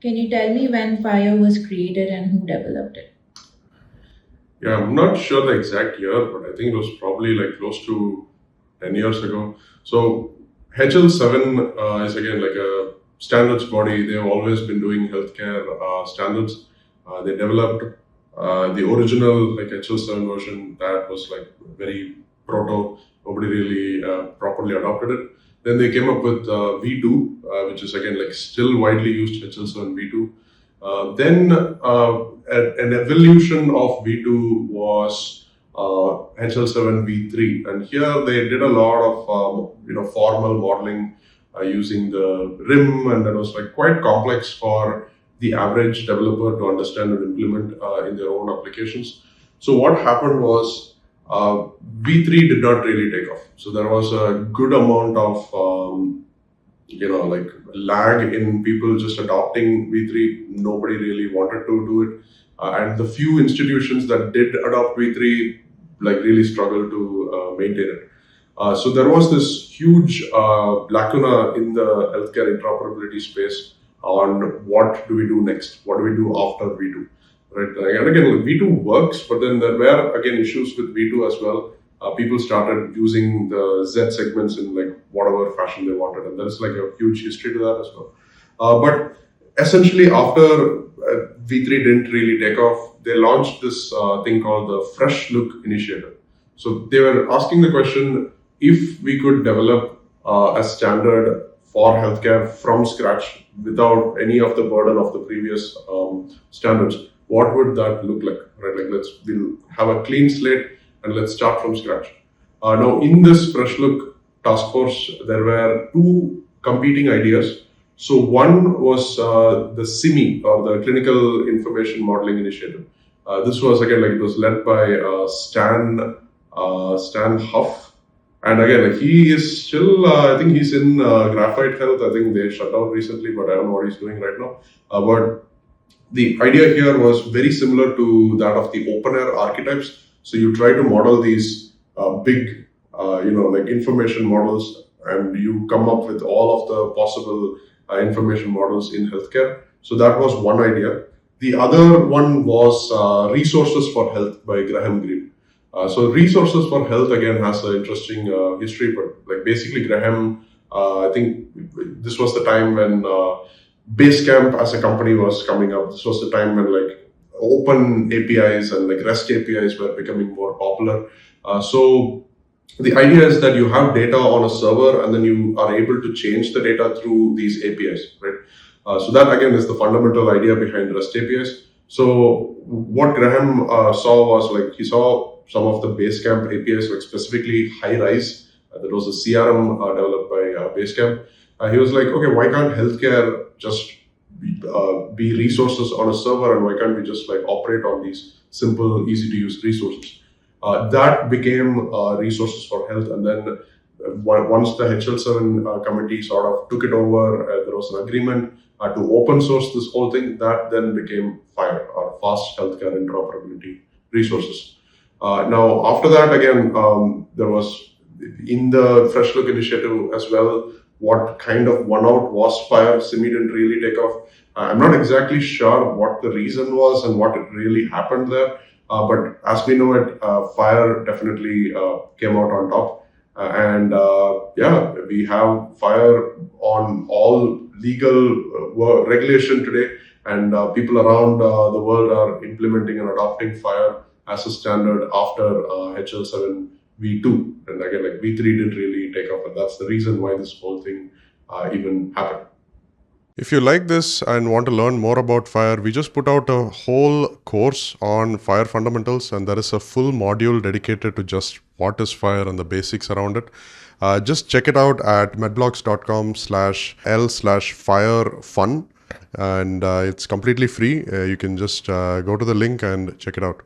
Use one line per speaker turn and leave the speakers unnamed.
Can you tell me when FHIR was created and who developed it?
Yeah, I'm not sure the exact year, but I think it was probably like close to 10 years ago. So HL7 is again like a standards body. They've always been doing healthcare standards. They developed the original like HL7 version that was like very proto. Nobody really properly adopted it. Then they came up with V2, which is again like still widely used HL7 V2. Then an evolution of V2 was HL7 V3, and here they did a lot of formal modeling using the RIM, and that was like quite complex for the average developer to understand and implement in their own applications. So what happened was V3 did not really take off. So there was a good amount of like lag in people just adopting V3. Nobody really wanted to do it, and the few institutions that did adopt V3 like really struggled to maintain it. So there was this huge lacuna in the healthcare interoperability space on what do we do next, what do we do after V2, right? And again, V2 works, but then there were again issues with V2 as well. People started using the Z segments in like whatever fashion they wanted, and there's like a huge history to that as well. But essentially, after V3 didn't really take off, they launched this thing called the Fresh Look Initiative. So they were asking the question, if we could develop a standard for healthcare from scratch without any of the burden of the previous standards, what would that look like? Right? Like we'll have a clean slate and let's start from scratch. Now, in this Fresh Look task force, there were two competing ideas. So one was the CIMI, or the Clinical Information Modeling Initiative. This was again like it was led by Stan Huff, and again like he is still I think he's in Graphite Health. I think they shut down recently, but I don't know what he's doing right now. But the idea here was very similar to that of the open air archetypes. So you try to model these big, like information models, and you come up with all of the possible information models in healthcare. So that was one idea. The other one was Resources for Health by Grahame Grieve. So Resources for Health again has an interesting history, but like basically Grahame, I think this was the time when Basecamp as a company was coming up. This was the time when like open APIs and like REST APIs were becoming more popular. So the idea is that you have data on a server and then you are able to change the data through these APIs, right? So that again is the fundamental idea behind REST APIs. So what Grahame saw was like he saw some of the Basecamp APIs, like specifically HiRise, that was a CRM developed by Basecamp. He was like, okay, why can't healthcare just be resources on a server, and why can't we just like operate on these simple, easy to use resources? That became Resources for Health, and then once the HL7 committee sort of took it over, there was an agreement to open source this whole thing. That then became FHIR, or Fast Healthcare Interoperability Resources. Now, after that, again, there was in the Fresh Look initiative as well, what kind of one out was FHIR. CIMI didn't really take off. I'm not exactly sure what the reason was and what really happened there. But as we know it, FHIR definitely came out on top. We have FHIR on all legal regulation today, and people around the world are implementing and adopting FHIR as a standard after HL7 V2. And again, like V3 didn't really take off, and that's the reason why this whole thing even happened.
If you like this and want to learn more about FHIR, we just put out a whole course on FHIR Fundamentals, and there is a full module dedicated to just what is FHIR and the basics around it. Just check it out at medblocks.com/L/FHIR Fun, and it's completely free. You can just go to the link and check it out.